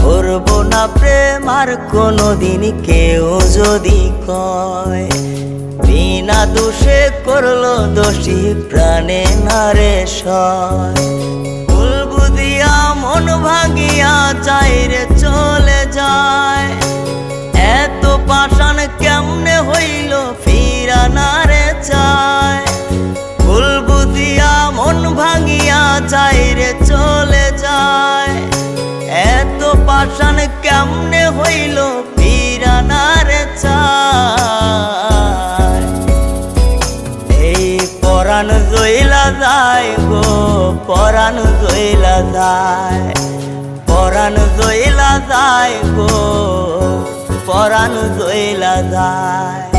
করব না প্রেম আর কোনোদিন কেউ যদি কয়, বিনা দোষে করলো দোষী প্রাণে নারে সয়। ভুল বুঝিয়া মন ভাঙিয়া চাইরে চলে যায়, এত পাষাণ কেমনে হইল ফিরা নারে চায়। ভুল বুঝিয়া মন ভাঙিয়া চাইরে চলে যায়, এত পাষাণ কেমনে হইল ফিরা নারে চায়। এই পরাণ জইলা যায় গো, পরাণ জইলা যায়, পরাণ জইলা যায় গো, পরাণ জইলা যায়।